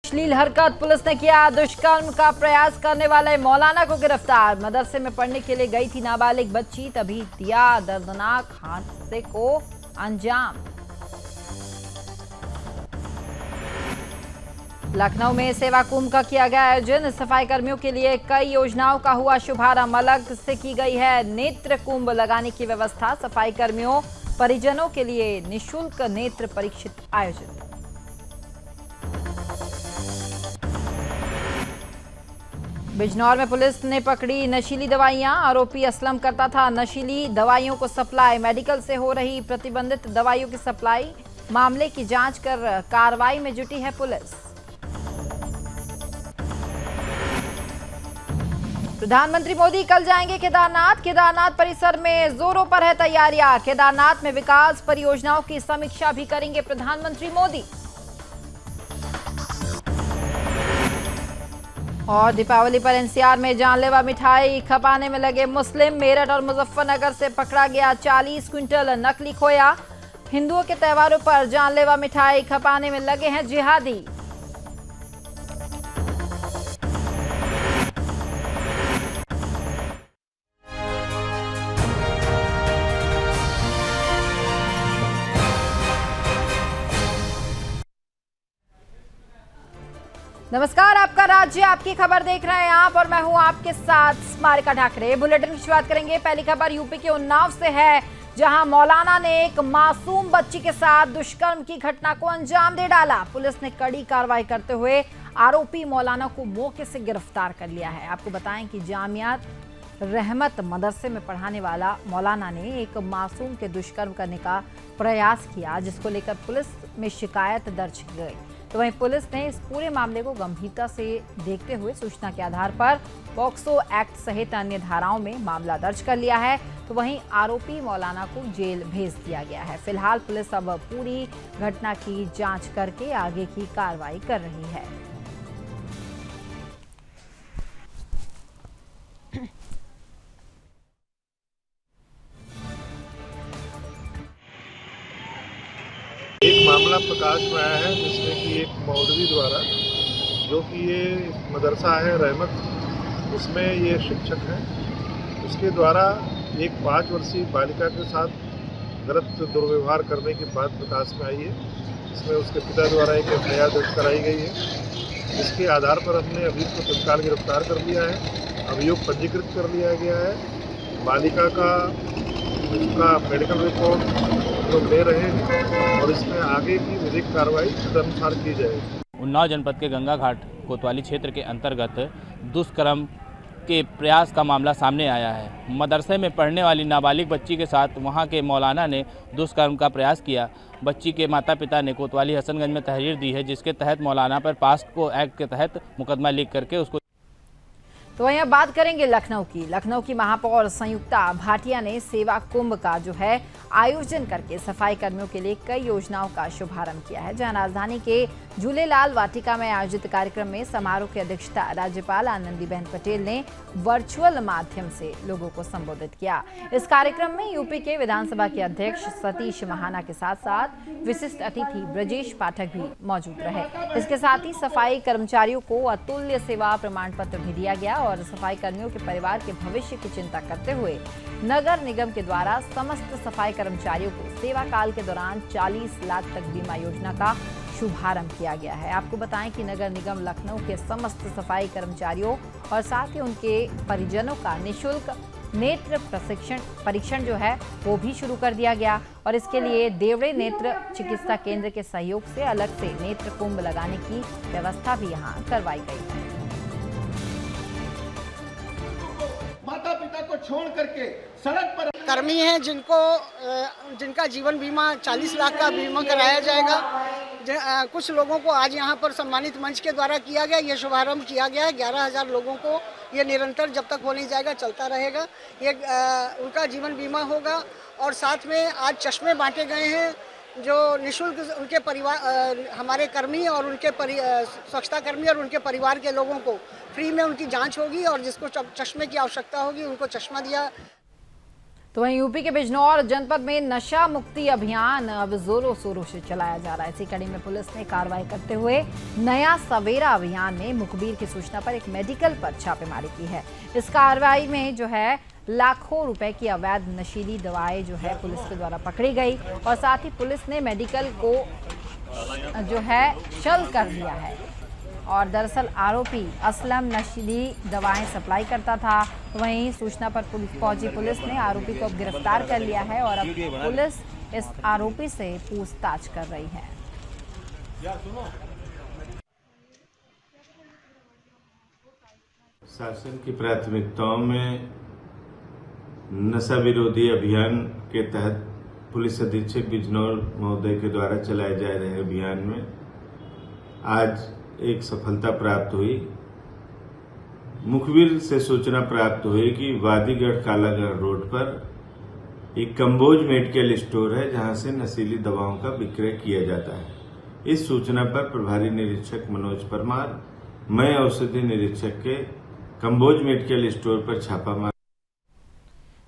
अश्लील हरकत, पुलिस ने किया दुष्कर्म का प्रयास करने वाले मौलाना को गिरफ्तार। मदरसे में पढ़ने के लिए गई थी नाबालिग बच्ची, तभी दिया दर्दनाक हादसे को अंजाम। लखनऊ में सेवा कुंभ का किया गया आयोजन। सफाई कर्मियों के लिए कई योजनाओं का हुआ शुभारंभ। अलग से की गई है नेत्र कुंभ लगाने की व्यवस्था। सफाई कर्मियों परिजनों के लिए निःशुल्क नेत्र परीक्षित आयोजन। बिजनौर में पुलिस ने पकड़ी नशीली दवाइयां। आरोपी असलम करता था नशीली दवाइयों को सप्लाई। मेडिकल से हो रही प्रतिबंधित दवाइयों की सप्लाई। मामले की जांच कर कार्रवाई में जुटी है पुलिस। प्रधानमंत्री मोदी कल जाएंगे केदारनाथ। केदारनाथ परिसर में जोरों पर है तैयारियां। केदारनाथ में विकास परियोजनाओं की समीक्षा भी करेंगे प्रधानमंत्री मोदी। और दीपावली पर एनसीआर में जानलेवा मिठाई खपाने में लगे मुस्लिम। मेरठ और मुजफ्फरनगर से पकड़ा गया 40 क्विंटल नकली खोया। हिंदुओं के त्योहारों पर जानलेवा मिठाई खपाने में लगे हैं जिहादी। नमस्कार, आपका राज्य आपकी खबर देख रहे हैं आप और मैं हूं आपके साथ स्मारिका ठाकरे। बुलेटिन की शुरुआत करेंगे। पहली खबर यूपी के उन्नाव से है, जहां मौलाना ने एक मासूम बच्ची के साथ दुष्कर्म की घटना को अंजाम दे डाला। पुलिस ने कड़ी कार्रवाई करते हुए आरोपी मौलाना को मौके से गिरफ्तार कर लिया है। आपको बताएं कि जामियात रहमत मदरसे में पढ़ाने वाला मौलाना ने एक मासूम के दुष्कर्म करने का प्रयास किया, जिसको लेकर पुलिस में शिकायत दर्ज की गई। तो वहीं पुलिस ने इस पूरे मामले को गंभीरता से देखते हुए सूचना के आधार पर पॉक्सो एक्ट सहित अन्य धाराओं में मामला दर्ज कर लिया है। तो वहीं आरोपी मौलाना को जेल भेज दिया गया है। फिलहाल पुलिस अब पूरी घटना की जांच करके आगे की कार्रवाई कर रही है। एक मामला प्रकाश में आया है जिसमें कि एक मौलवी द्वारा, जो कि ये मदरसा है रहमत, उसमें ये शिक्षक हैं, उसके द्वारा एक 5 वर्षीय बालिका के साथ गलत दुर्व्यवहार करने की बात प्रकाश में आई है। इसमें उसके पिता द्वारा एक एफआईआर दर्ज कराई गई है। इसके आधार पर हमने अभियुक्त को तत्काल गिरफ्तार कर लिया है। अभियोग पंजीकृत कर लिया गया है। बालिका का उसका मेडिकल रिपोर्ट लोग ले रहे हैं और इसमें आगे की विधिक कार्रवाई तदनुसार की जाएगी। उन्नाव जनपद के गंगा घाट कोतवाली क्षेत्र के अंतर्गत दुष्कर्म के प्रयास का मामला सामने आया है। मदरसे में पढ़ने वाली नाबालिग बच्ची के साथ वहां के मौलाना ने दुष्कर्म का प्रयास किया। बच्ची के माता पिता ने कोतवाली हसनगंज में तहरीर दी है, जिसके तहत मौलाना पर पॉक्सो एक्ट के तहत मुकदमा लिख करके उसको। तो वहीं अब बात करेंगे लखनऊ की। लखनऊ की महापौर संयुक्ता भाटिया ने सेवा कुंभ का जो है आयोजन करके सफाई कर्मियों के लिए कई योजनाओं का शुभारंभ किया है। जहां राजधानी के झूलेलाल वाटिका में आयोजित कार्यक्रम में समारोह की अध्यक्षता राज्यपाल आनंदीबेन पटेल ने वर्चुअल माध्यम से लोगों को संबोधित किया। इस कार्यक्रम में यूपी के विधानसभा के अध्यक्ष सतीश महाना के साथ साथ विशिष्ट अतिथि ब्रजेश पाठक भी मौजूद रहे। इसके साथ ही सफाई कर्मचारियों को अतुल्य सेवा प्रमाण पत्र भी दिया गया और सफाई कर्मियों के परिवार के भविष्य की चिंता करते हुए नगर निगम के द्वारा समस्त सफाई कर्मचारियों को सेवा काल के दौरान 40 लाख तक बीमा योजना का शुभारंभ किया गया है। आपको बताएं कि नगर निगम लखनऊ के समस्त सफाई कर्मचारियों और साथ ही उनके परिजनों का निःशुल्क नेत्र परीक्षण जो है वो भी शुरू कर दिया गया और इसके लिए देवड़े नेत्र चिकित्सा केंद्र के सहयोग से अलग से नेत्र कुंभ लगाने की व्यवस्था भी यहाँ करवाई गई है। माता पिता को छोड़ करके सड़क पर कर्मी हैं जिनका जीवन बीमा 40 लाख का बीमा कराया जाएगा। कुछ लोगों को आज यहाँ पर सम्मानित मंच के द्वारा किया गया, ये शुभारंभ किया गया है। 11,000 लोगों को ये निरंतर जब तक हो नहीं जाएगा चलता रहेगा। ये उनका जीवन बीमा होगा और साथ में आज चश्मे बांटे गए हैं जो निःशुल्क उनके परिवार हमारे कर्मी और उनके स्वच्छता कर्मी और उनके परिवार के लोगों को फ्री में उनकी जांच होगी और जिसको चश्मे की आवश्यकता होगी उनको चश्मा दिया। तो वहीं यूपी के बिजनौर जनपद में नशा मुक्ति अभियान अब जोरों शोरों से चलाया जा रहा है। इसी कड़ी में पुलिस ने कार्रवाई करते हुए नया सवेरा अभियान में मुखबिर की सूचना पर एक मेडिकल पर छापेमारी की है। इस कार्रवाई में जो है लाखों रुपए की अवैध नशीली दवाएं जो है पुलिस के द्वारा पकड़ी गई और साथ ही पुलिस ने मेडिकल को जो है चल कर दिया है। और दरअसल आरोपी असलम नशीली दवाएं सप्लाई करता था। वहीं सूचना पर पहुंची पुलिस ने आरोपी को अब गिरफ्तार कर लिया है और अब पुलिस इस आरोपी से पूछताछ कर रही है। शासन की प्राथमिकताओं में नशा विरोधी अभियान के तहत पुलिस अधीक्षक बिजनौर महोदय के द्वारा चलाए जा रहे अभियान में आज एक सफलता प्राप्त हुई। मुखबिर से सूचना प्राप्त हुई कि वादीगढ़ कालागढ़ रोड पर एक कंबोज मेडिकल स्टोर है जहां से नशीली दवाओं का विक्रय किया जाता है। इस सूचना पर प्रभारी निरीक्षक मनोज परमार, मैं औषधि निरीक्षक के कंबोज मेडिकल स्टोर पर छापा मारा।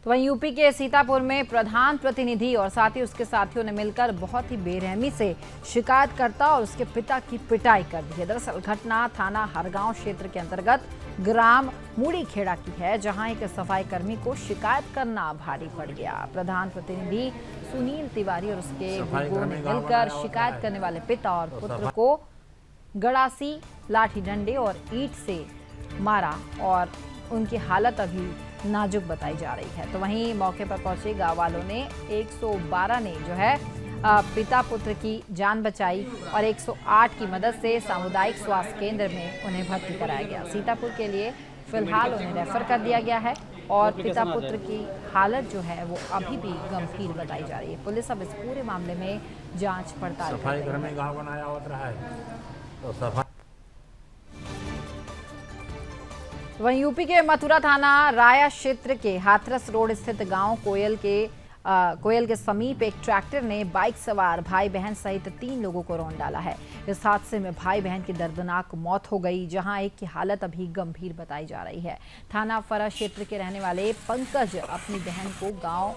तो वहीं यूपी के सीतापुर में प्रधान प्रतिनिधि और साथ ही उसके साथियों ने मिलकर बहुत ही बेरहमी से शिकायतकर्ता और उसके पिता की पिटाई कर दी है। दरअसल घटना थाना हरगांव क्षेत्र के अंतर्गत ग्राम मूड़ी खेड़ा की है, जहां एक सफाई कर्मी को शिकायत करना भारी पड़ गया। प्रधान प्रतिनिधि सुनील तिवारी और उसके गुर्गों ने मिलकर शिकायत करने वाले पिता और पुत्र को गड़ासी, लाठी डंडे और ईंट से मारा और उनकी हालत अभी नाजुक बताई जा रही है। तो वहीं मौके पर पहुंचे गांव वालों ने 112 ने जो है पिता पुत्र की जान बचाई और 108 की मदद से सामुदायिक स्वास्थ्य केंद्र में उन्हें भर्ती कराया गया। सीतापुर के लिए फिलहाल उन्हें रेफर कर दिया गया है और पिता पुत्र की हालत जो है वो अभी भी गंभीर बताई जा रही है। पुलिस अब इस पूरे मामले में जांच पड़ताल कर रही है। वहीं यूपी के मथुरा थाना राया क्षेत्र के हाथरस रोड स्थित गांव कोयल के समीप एक ट्रैक्टर ने बाइक सवार भाई बहन सहित 3 लोगों को रौंद डाला है। इस हादसे में भाई बहन की दर्दनाक मौत हो गई, जहां एक की हालत अभी गंभीर बताई जा रही है। थाना फरा क्षेत्र के रहने वाले पंकज अपनी बहन को गांव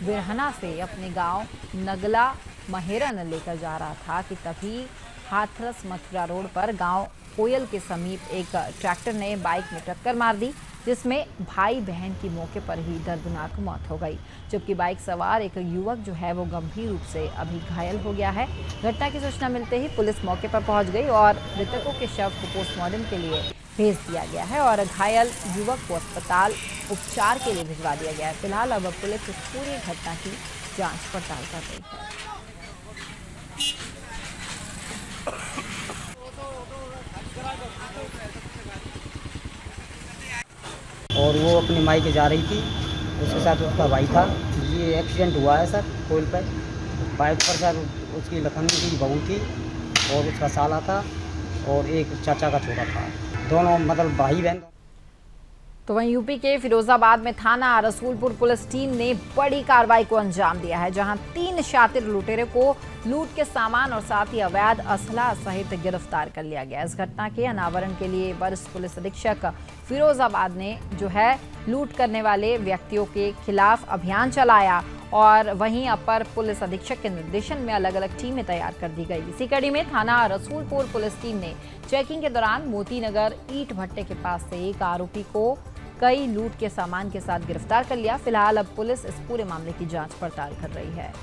बिरहना से अपने गांव नगला महेरन लेकर जा रहा था कि तभी हाथरस मथुरा रोड पर गांव कोयल के समीप एक ट्रैक्टर ने बाइक में टक्कर मार दी, जिसमें भाई बहन की मौके पर ही दर्दनाक मौत हो गई, जबकि बाइक सवार एक युवक जो है वो गंभीर रूप से अभी घायल हो गया है। घटना की सूचना मिलते ही पुलिस मौके पर पहुंच गई और मृतकों के शव को पोस्टमार्टम के लिए भेज दिया गया है और घायल युवक को अस्पताल उपचार के लिए भिजवा दिया गया है। फिलहाल अब पुलिस इस पूरी घटना की जाँच पड़ताल कर रही है। और वो अपनी माई के जा रही थी, उसके साथ उसका भाई था। ये एक्सीडेंट हुआ है सर कोयल पर। बाइक पर सर उसकी लखनऊ की बहू थी और उसका साला था और एक चाचा का छोटा था, दोनों मतलब भाई बहन। तो वहीं यूपी के फिरोजाबाद में थाना रसूलपुर पुलिस टीम ने बड़ी कार्रवाई को अंजाम दिया है, जहां 3 शातिर लुटेरे को लूट के सामान और साथ ही अवैध असला सहित गिरफ्तार कर लिया गया। इस घटना के अनावरण के लिए वरिष्ठ पुलिस अधीक्षक फिरोजाबाद ने जो है लूट करने वाले व्यक्तियों के खिलाफ अभियान चलाया और वहीं अपर पुलिस अधीक्षक के निर्देशन में अलग अलग टीमें तैयार कर दी गई। इसी कड़ी में थाना रसूलपुर पुलिस टीम ने चेकिंग के दौरान मोती नगर ईंट भट्टे के पास से एक आरोपी को कई लूट के सामान के साथ गिरफ्तार कर लिया। फिलहाल अब पुलिस इस पूरे मामले की जांच पड़ताल कर रही है।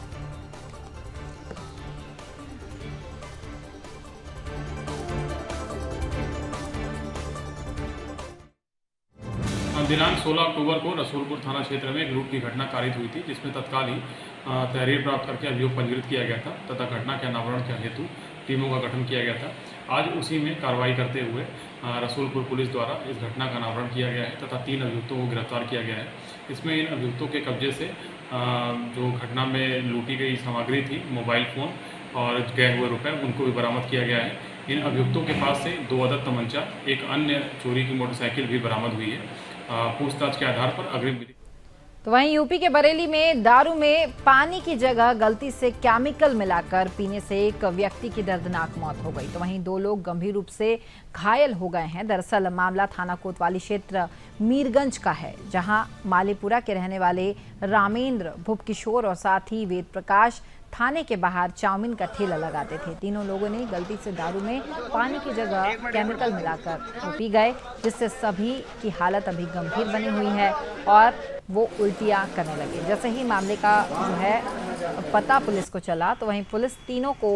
दिनांक 16 अक्टूबर को रसूलपुर थाना क्षेत्र में एक लूट की घटना कारित हुई थी, जिसमें तत्काल ही तहरीर प्राप्त करके अभियोग पंजीकृत किया गया था तथा घटना के अनावरण के हेतु टीमों का गठन किया गया था। आज उसी में कार्रवाई करते हुए रसूलपुर पुलिस द्वारा इस घटना का अनावरण किया गया है तथा 3 अभियुक्तों को गिरफ्तार किया गया है। इसमें इन अभियुक्तों के कब्जे से जो घटना में लूटी गई सामग्री थी, मोबाइल फ़ोन और गए हुए रुपए, उनको भी बरामद किया गया है। इन अभियुक्तों के पास से 2 अदद तमंचा, एक अन्य चोरी की मोटरसाइकिल भी बरामद हुई है। पूछताछ के आधार पर अग्रिम तो वहीं यूपी के बरेली में दारू में पानी की जगह गलती से केमिकल मिलाकर पीने से एक व्यक्ति की दर्दनाक मौत हो गई। तो वहीं 2 लोग गंभीर रूप से घायल हो गए हैं। दरअसल मामला थाना कोतवाली क्षेत्र मीरगंज का है, जहां मालीपुरा के रहने वाले रामेंद्र, भुपकिशोर और साथ ही वेद प्रकाश थाने के बाहर चाउमीन का ठेला लगाते थे। तीनों लोगों ने गलती से दारू में पानी की जगह केमिकल मिलाकर वो पी गए, जिससे सभी की हालत अभी गंभीर बनी हुई है और वो उल्टियां करने लगे। जैसे ही मामले का जो है पता पुलिस को चला तो वहीं पुलिस तीनों को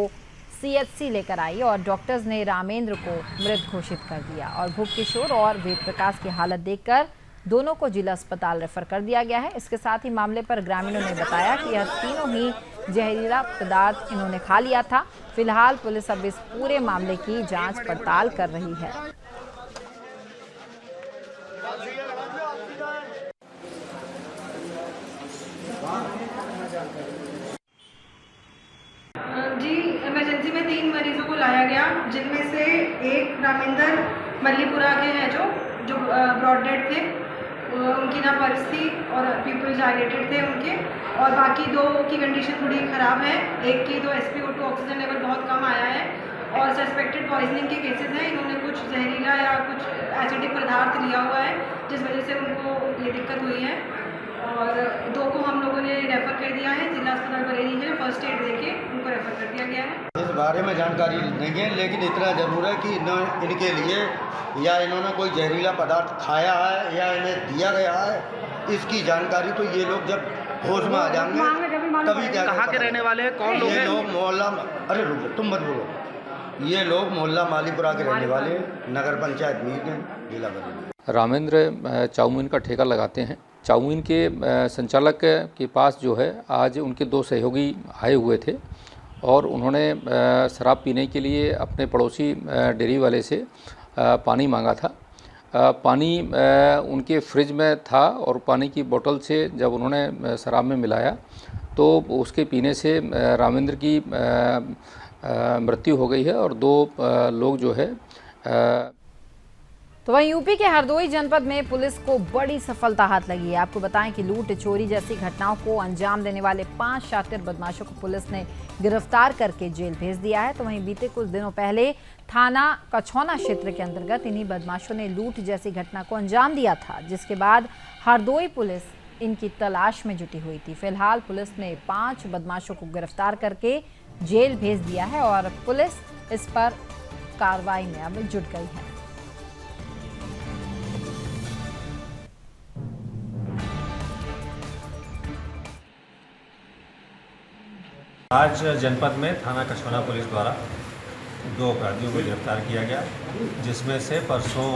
CHC लेकर आई और डॉक्टर्स ने रामेंद्र को मृत घोषित कर दिया और भुपकिशोर और वेद प्रकाश की हालत देखकर दोनों को जिला अस्पताल रेफर कर दिया गया है। इसके साथ ही मामले पर ग्रामीणों ने बताया कि यह तीनों ही जहरीला पदार्थ इन्होंने खा लिया था। फिलहाल पुलिस अब इस पूरे मामले की जांच पड़ताल कर रही है। जी, इमरजेंसी में 3 मरीजों को लाया गया, जिनमें से एक रामेंद्र मल्लीपुरा के हैं जो ब्रॉड डेड थे, उनकी ना पल्स थी और पीपल डायलेटेड थे उनके, और बाकी 2 की कंडीशन थोड़ी ख़राब है। एक की तो SpO2 ऑक्सीजन लेवल बहुत कम आया है और सस्पेक्टेड पॉइजनिंग के केसेस हैं। इन्होंने कुछ जहरीला या कुछ एसिडिक पदार्थ लिया हुआ है, जिस वजह से उनको ये दिक्कत हुई है। और 2 को हम लोगों ने रेफ़र कर दिया है जिला अस्पताल बरेली में, फर्स्ट एड देके उनको रेफ़र कर दिया गया है। इस बारे में जानकारी नहीं है, लेकिन इतना ज़रूर है कि इनके लिए या इन्होंने कोई जहरीला पदार्थ खाया है या इन्हें दिया गया है, इसकी जानकारी तो ये लोग जब होश में आ जाएंगे तभी क्या। कहाँ के रहने वाले हैं, कौन लोग हैं? ये लोग मोहल्ला, अरे रुको तुम मत बोलो, ये लोग मोहल्ला मालीपुरा के रहने वाले, नगर पंचायत मीरगंज, जिला बरेली। रामेंद्र चाउमीन का ठेका लगाते हैं। चाउमीन के संचालक के पास जो है आज उनके 2 सहयोगी आए हुए थे और उन्होंने शराब पीने के लिए अपने पड़ोसी डेयरी वाले से पानी मांगा था। पानी उनके फ्रिज में था और पानी की बोतल से जब उन्होंने शराब में मिलाया तो उसके पीने से रामेंद्र की मृत्यु हो गई है और 2 लोग जो है। तो वहीं यूपी के हरदोई जनपद में पुलिस को बड़ी सफलता हाथ लगी है। आपको बताएं कि लूट, चोरी जैसी घटनाओं को अंजाम देने वाले 5 शातिर बदमाशों को पुलिस ने गिरफ्तार करके जेल भेज दिया है। तो वहीं बीते कुछ दिनों पहले थाना कछौना क्षेत्र के अंतर्गत इन्हीं बदमाशों ने लूट जैसी घटना को अंजाम दिया था, जिसके बाद हरदोई पुलिस इनकी तलाश में जुटी हुई थी। फिलहाल पुलिस ने 5 बदमाशों को गिरफ्तार करके जेल भेज दिया है और पुलिस इस पर कार्रवाई में अब जुट गई है। आज जनपद में थाना कछौना पुलिस द्वारा 2 अपराधियों को गिरफ्तार किया गया, जिसमें से परसों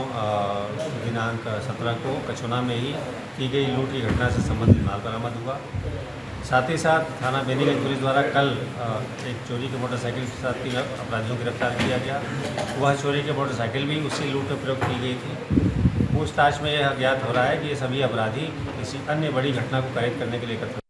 दिनांक 17 को कछौना में ही की गई लूट की घटना से संबंधित माल बरामद हुआ। साथ ही साथ थाना बेनीगंज पुलिस द्वारा कल एक चोरी के मोटरसाइकिल के साथ 3 अपराधियों को गिरफ्तार किया गया। वह चोरी के मोटरसाइकिल भी उसी लूट में प्रयोग की गई थी। पूछताछ में यह ज्ञात हो रहा है कि ये सभी अपराधी किसी अन्य बड़ी घटना को कारित करने के लिए एकत्र।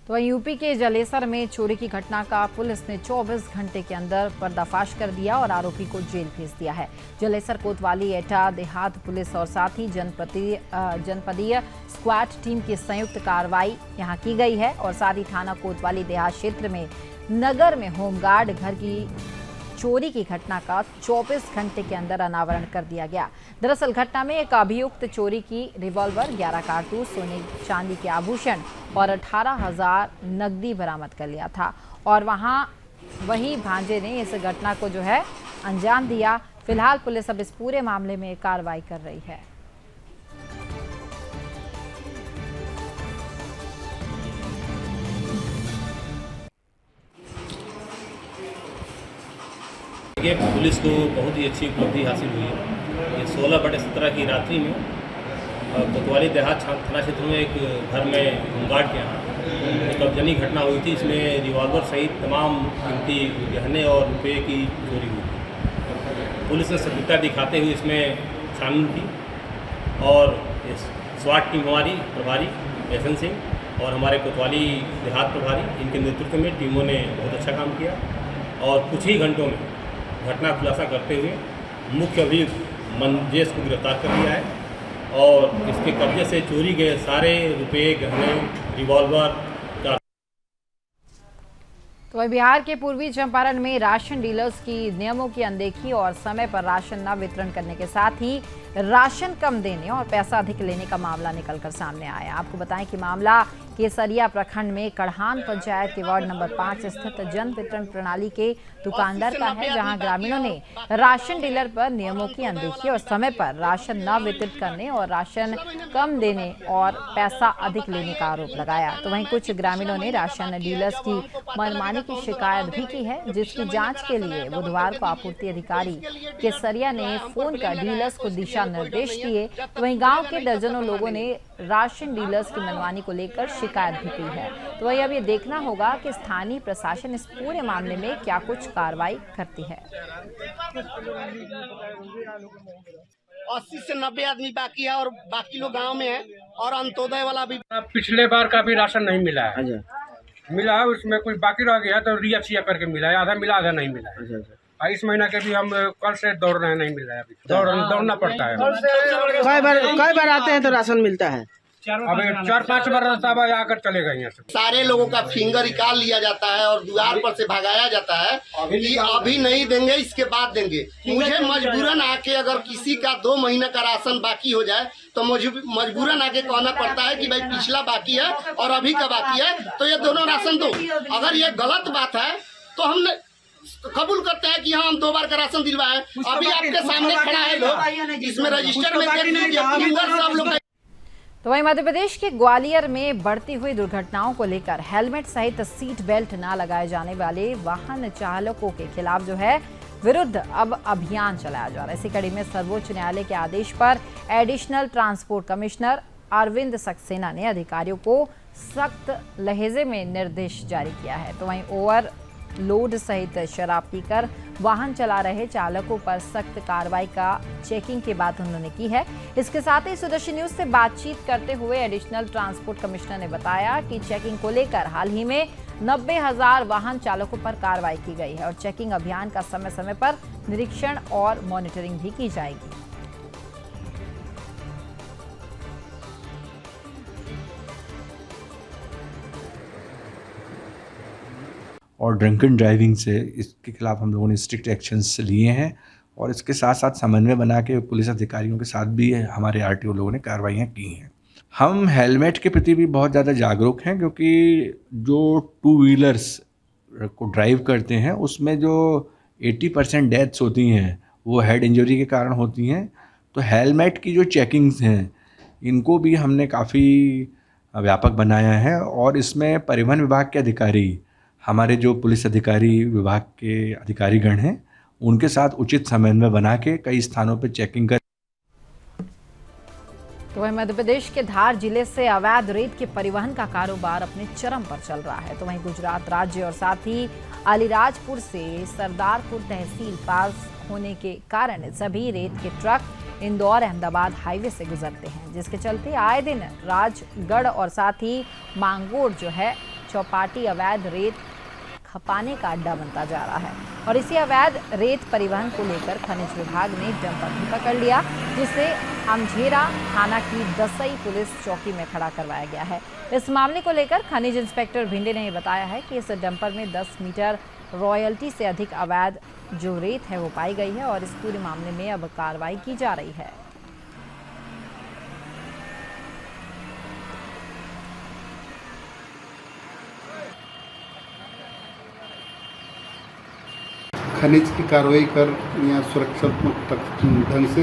तो यूपी के जलेसर में चोरी की घटना का पुलिस ने 24 घंटे के अंदर पर्दाफाश कर दिया और आरोपी को जेल भेज दिया है। जलेसर कोतवाली एटा देहात पुलिस और साथ ही जनपदीय स्क्वाड टीम की संयुक्त कार्रवाई यहां की गई है और साथ ही थाना कोतवाली देहात क्षेत्र में नगर में होमगार्ड घर की चोरी की घटना का 24 घंटे के अंदर अनावरण कर दिया गया। दरअसल घटना में एक अभियुक्त चोरी की रिवॉल्वर, 11 कारतूस, सोने चांदी के आभूषण और 18,000 नकदी बरामद कर लिया था और वही भांजे ने इस घटना को जो है अंजाम दिया। फिलहाल पुलिस अब इस पूरे मामले में कार्रवाई कर रही है। पुलिस को बहुत ही अच्छी उपलब्धि हासिल हुई है। ये 16/17 की रात्रि में कोतवाली देहात थाना क्षेत्र में एक घर में होमगार्ड के यहाँ एक अवजनी घटना हुई थी। इसमें रिवॉल्वर सहित तमाम कीमती गहने और रुपये की चोरी हुई थी। पुलिस ने सक्रियता दिखाते हुए इसमें छानबीन की और स्वाट टीम हमारी प्रभारी एहसन सिंह और हमारे कोतवाली देहात प्रभारी, इनके नेतृत्व में टीमों ने बहुत अच्छा काम किया और कुछ ही घंटों में घटना खुलासा करते हुए मुख्य अभियुक्त मंजेश को गिरफ्तार कर लिया है और इसके कब्जे से चोरी गए सारे रुपये, गहने, रिवॉल्वर। तो वहीं बिहार के पूर्वी चंपारण में राशन डीलर्स की नियमों की अनदेखी और समय पर राशन न वितरण करने के साथ ही राशन कम देने और पैसा अधिक लेने का मामला निकलकर सामने आया। आपको बताएं कि मामला केसरिया प्रखंड में कड़हान पंचायत के वार्ड नंबर 5 स्थित जन वितरण प्रणाली के दुकानदार का है, जहां ग्रामीणों ने राशन डीलर पर नियमों की अनदेखी और समय पर राशन न वितरित करने और राशन कम देने और पैसा अधिक लेने का आरोप लगाया। तो वहीं कुछ ग्रामीणों ने राशन डीलर्स की मनमानी की शिकायत भी की है, जिसकी जांच के लिए बुधवार को आपूर्ति अधिकारी केसरिया ने फोन कर डीलर्स को दिशा निर्देश दिए। तो वहीं गांव के दर्जनों लोगों ने राशन डीलर्स की मनमानी को लेकर शिकायत भी की है। तो वहीं अब ये देखना होगा कि स्थानीय प्रशासन इस पूरे मामले में क्या कुछ कार्रवाई करती है। 80 से 90 आदमी बाकी है और बाकी लोग गांव में है और अंत्योदय वाला भी। पिछले बार का भी राशन नहीं मिला है, मिला है उसमें कुछ बाकी रह गया तो रिया छिया करके मिला है, आधा मिला आधा नहीं मिला है। इस महीना के भी हम कल से दौड़ रहे हैं, नहीं मिल रहा है, अभी दौड़ना पड़ता है। कई बार आते हैं तो राशन मिलता है, अभी 4-5 बार रास्ता आकर चले गए यहाँ से। सारे लोगों का फिंगर निकाल लिया जाता है और द्वार पर से भगाया जाता है कि अभी नहीं देंगे, इसके बाद देंगे। मुझे मजबूरन आके अगर किसी का 2 महीने का राशन बाकी हो जाए तो मजबूरन आके कहना पड़ता है कि भाई पिछला बाकी है और अभी का बाकी है, तो ये दोनों राशन दो। अगर ये गलत बात है तो हमने कबूल करते हैं कि हाँ हम 2 बार का राशन दिलवाए। अभी आपके सामने खड़ा है लोग, इसमें रजिस्टर में देख लीजिए, फिंगर सब लोग। तो वहीं मध्य प्रदेश के ग्वालियर में बढ़ती हुई दुर्घटनाओं को लेकर हेलमेट सहित सीट बेल्ट न लगाए जाने वाले वाहन चालकों के खिलाफ जो है विरुद्ध अब अभियान चलाया जा रहा है। इसी कड़ी में सर्वोच्च न्यायालय के आदेश पर additional transport commissioner Arvind Saxena ने अधिकारियों को सख्त लहजे में निर्देश जारी किया है। तो वहीं ओवर लोड सहित शराब पीकर वाहन चला रहे चालकों पर सख्त कार्रवाई का चेकिंग की बात उन्होंने की है। इसके साथ ही सुदर्शन न्यूज से बातचीत करते हुए एडिशनल ट्रांसपोर्ट कमिश्नर ने बताया कि चेकिंग को लेकर हाल ही में 90,000 वाहन चालकों पर कार्रवाई की गई है और चेकिंग अभियान का समय समय पर निरीक्षण और मॉनिटरिंग भी की जाएगी। और ड्रंकन ड्राइविंग से इसके खिलाफ हम लोगों ने स्ट्रिक्ट एक्शंस लिए हैं और इसके साथ साथ समन्वय बना के पुलिस अधिकारियों के साथ भी हमारे आरटीओ लोगों ने कार्रवाइयाँ की हैं। हम हेलमेट के प्रति भी बहुत ज़्यादा जागरूक हैं, क्योंकि जो 2 व्हीलर्स को ड्राइव करते हैं उसमें जो 80% डेथ्स होती हैं वो हेड इंजरी के कारण होती हैं। तो हेलमेट की जो चेकिंग्स हैं इनको भी हमने काफ़ी व्यापक बनाया है और इसमें परिवहन विभाग के अधिकारी, हमारे जो पुलिस अधिकारी विभाग के अधिकारीगण हैं, उनके साथ उचित समन्वय बना के कई स्थानों पर चेकिंग कर। तो वहीं मध्य प्रदेश के धार जिले से अवैध रेत के परिवहन का कारोबार अपने चरम पर चल रहा है। तो वहीं गुजरात राज्य और साथ ही अलीराजपुर से सरदारपुर तहसील पास होने के कारण सभी रेत के ट्रक इंदौर अहमदाबाद हाईवे से गुजरते हैं, जिसके चलते आए दिन राजगढ़ और साथ ही मांगोड़ जो है चौपाटी अवैध रेत खपाने का अड्डा बनता जा रहा है। और इसी अवैध रेत परिवहन को लेकर खनिज विभाग ने डंपर भी पकड़ लिया, जिसे अमझेरा थाना की दसई पुलिस चौकी में खड़ा करवाया गया है। इस मामले को लेकर खनिज इंस्पेक्टर भिंडे ने बताया है कि इस डंपर में 10 मीटर रॉयल्टी से अधिक अवैध जो रेत है वो पाई गई है और इस पूरे मामले में अब कार्रवाई की जा रही है। खनिज की कार्रवाई कर यहाँ सुरक्षात्मक ढंग से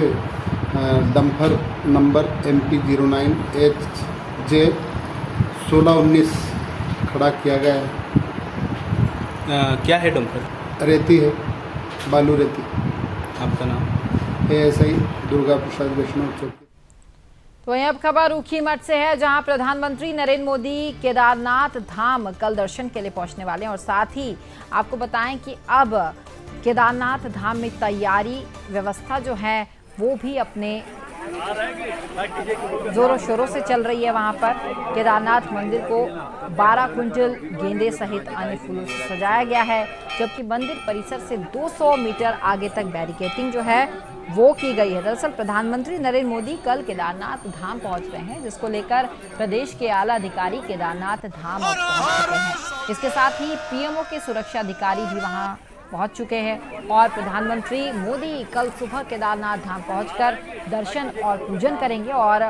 डंपर नंबर MP09HJ 1619 खड़ा किया गया है। क्या है डंपर? रेती है, बालू रेती। आपका नाम? ASI दुर्गा प्रसाद वैष्णव चौकी। तो वहीं अब खबर ऊखीमठ से है, जहां प्रधानमंत्री नरेंद्र मोदी केदारनाथ धाम कल दर्शन के लिए पहुंचने वाले हैं और साथ ही आपको बताएं कि अब केदारनाथ धाम में तैयारी व्यवस्था जो है वो भी अपने जोरों शोरों से चल रही है वहां पर। केदारनाथ मंदिर को 12 क्विंटल गेंदे सहित अन्य फूलों से सजाया गया है, जबकि मंदिर परिसर से 200 मीटर आगे तक बैरिकेडिंग जो है वो की गई है। दरअसल प्रधानमंत्री नरेंद्र मोदी कल केदारनाथ धाम पहुंच रहे हैं, जिसको लेकर प्रदेश के आला अधिकारी केदारनाथ धाम पहुंच चुके हैं। इसके साथ ही पीएमओ के सुरक्षा अधिकारी भी वहां पहुंच चुके हैं और प्रधानमंत्री मोदी कल सुबह केदारनाथ धाम पहुंचकर दर्शन और पूजन करेंगे और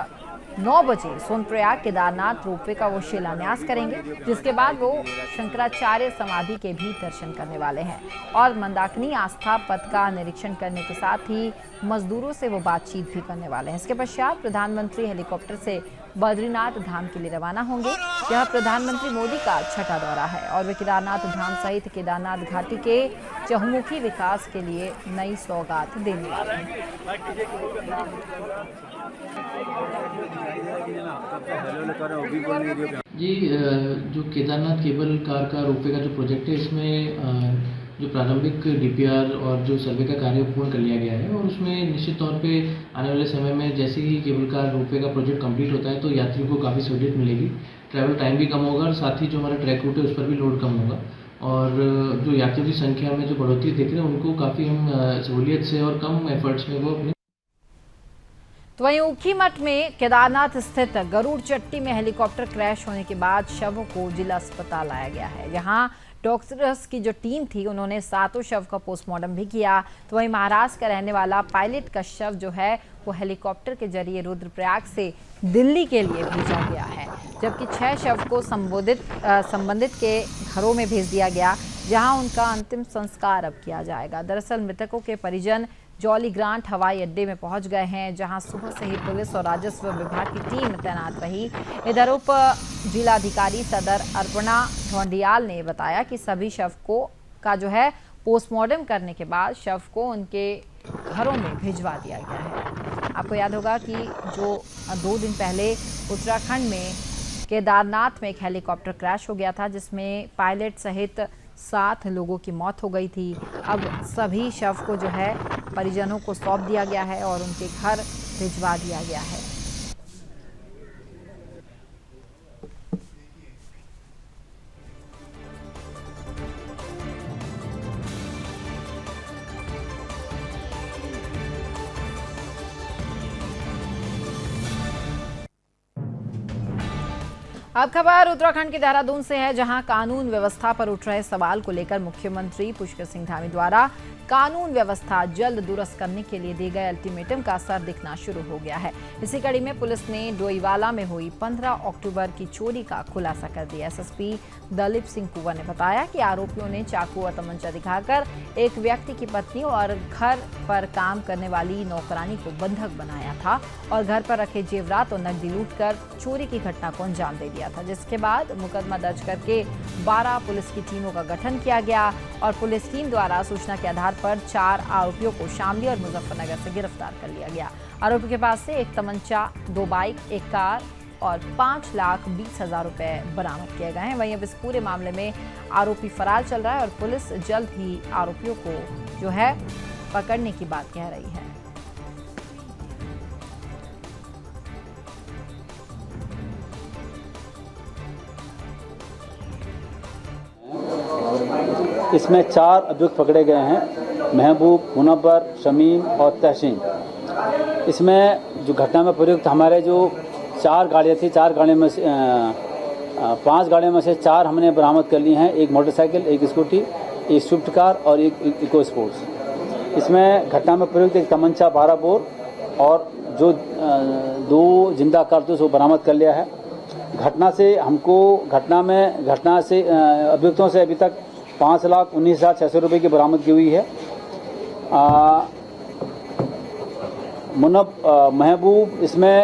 9 बजे सोनप्रयाग केदारनाथ रोपवे का वो शिलान्यास करेंगे, जिसके बाद वो शंकराचार्य समाधि के भी दर्शन करने वाले हैं और मंदाकिनी आस्था पथ का निरीक्षण करने के साथ ही मजदूरों से वो बातचीत भी करने वाले हैं। इसके पश्चात प्रधानमंत्री हेलीकॉप्टर से बद्रीनाथ धाम के लिए रवाना होंगे। यह प्रधानमंत्री मोदी का छठा दौरा है और वे केदारनाथ धाम सहित केदारनाथ घाटी के चहुमुखी विकास के लिए नई सौगात देने वाले हैं। जी, जो केदारनाथ केबल कार का रोपवे का जो प्रोजेक्ट है, इसमें जो प्रारंभिक डीपीआर और जो सर्वे का कार्य पूर्ण कर लिया गया है और उसमें निश्चित तौर पे आने वाले समय में जैसे ही केबल कार रोपवे का प्रोजेक्ट कंप्लीट होता है तो यात्रियों को काफ़ी सहूलियत मिलेगी, ट्रैवल टाइम भी कम होगा और साथ ही जो हमारा ट्रैक रूट है उस पर भी लोड कम होगा और जो यात्रियों की संख्या में जो बढ़ोतरी देख रहे हैं उनको काफ़ी हम सहूलियत से और कम एफर्ट्स में वो अपने। तो वहीं ऊखीमठ में केदारनाथ स्थित गरुड़ चट्टी में हेलीकॉप्टर क्रैश होने के बाद शवों को जिला अस्पताल लाया गया है। यहाँ डॉक्टर्स की जो टीम थी उन्होंने 7 शव का पोस्टमार्टम भी किया। तो वहीं महाराष्ट्र का रहने वाला पायलट का शव जो है वो हेलीकॉप्टर के जरिए रुद्रप्रयाग से दिल्ली के लिए भेजा गया है, जबकि 6 शव को संबंधित के घरों में भेज दिया गया, जहां उनका अंतिम संस्कार अब किया जाएगा। दरअसल मृतकों के परिजन जॉली ग्रांट हवाई अड्डे में पहुंच गए हैं, जहां सुबह से ही पुलिस और राजस्व विभाग की टीम तैनात रही। इधर उप जिलाधिकारी सदर अर्पणा ढोंडियाल ने बताया कि सभी शव का जो है पोस्टमार्टम करने के बाद शव को उनके घरों में भिजवा दिया गया है। आपको याद होगा कि जो 2 दिन पहले उत्तराखंड में केदारनाथ में एक हेलीकॉप्टर क्रैश हो गया था, जिसमें पायलट सहित 7 लोगों की मौत हो गई थी। अब सभी शव को जो है परिजनों को सौंप दिया गया है और उनके घर भिजवा दिया गया है। अब खबर उत्तराखंड के देहरादून से है, जहां कानून व्यवस्था पर उठ रहे सवाल को लेकर मुख्यमंत्री पुष्कर सिंह धामी द्वारा कानून व्यवस्था जल्द दुरुस्त करने के लिए दिए गए अल्टीमेटम का असर दिखना शुरू हो गया है। इसी कड़ी में पुलिस ने डोईवाला में हुई 15 अक्टूबर की चोरी का खुलासा कर दिया। एसएसपी दलीप सिंह कुंवर ने बताया कि आरोपियों ने चाकू और तमंचा दिखाकर एक व्यक्ति की पत्नी और घर पर काम करने वाली नौकरानी को बंधक बनाया था और घर पर रखे जेवरात और नकदी लूटकर चोरी की घटना को अंजाम दे दिया था, जिसके बाद मुकदमा दर्ज करके 12 पुलिस की टीमों का गठन किया गया और पुलिस टीम द्वारा सूचना के आधार पर 4 आरोपियों को शामली और मुजफ्फरनगर से गिरफ्तार कर लिया गया। आरोपी के पास से एक तमंचा, 2 बाइक, एक कार और 5,20,000 रुपए बरामद किए गए हैं। वहीं अब इस पूरे मामले में आरोपी फरार चल रहा है और पुलिस जल्द ही आरोपियों को जो है पकड़ने की बात कह रही है। इसमें 4 अभियुक्त पकड़े गए हैं, महबूब, मुनव्वर, शमीम और तहसीन। इसमें जो घटना में प्रयुक्त हमारे जो 4 गाड़ियाँ थी, 4 गाड़ियों में से 5 गाड़ियों में से 4 हमने बरामद कर ली हैं। एक मोटरसाइकिल, एक स्कूटी, एक स्विफ्ट कार और एक इको स्पोर्ट्स। इसमें घटना में प्रयुक्त एक तमंचा 12 बोर और जो 2 जिंदा कारतूस वो बरामद कर लिया है। घटना से अभियुक्तों से अभी तक 5,19,600 रुपये की बरामदगी हुई है। महबूब इसमें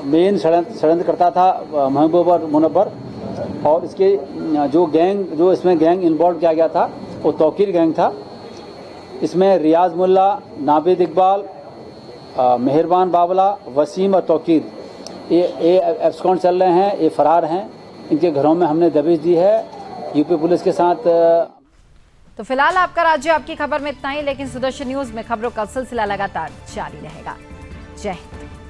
मेन षड्यंत्रकर्ता था, महबूब और मुनव्वर, और इसके जो इसमें गैंग इन्वॉल्व किया गया था वो तौकीर गैंग था। इसमें रियाज मुल्ला, नाबिद इकबाल, मेहरबान बावला, वसीम और तौकीर ये एब्सकॉन्ड चल रहे हैं, ये फरार हैं। इनके घरों में हमने दबिश दी है यूपी पुलिस के साथ। तो फिलहाल आपका राज्य आपकी खबर में इतना ही, लेकिन सुदर्शन न्यूज में खबरों का सिलसिला लगातार जारी रहेगा। जय हिंद।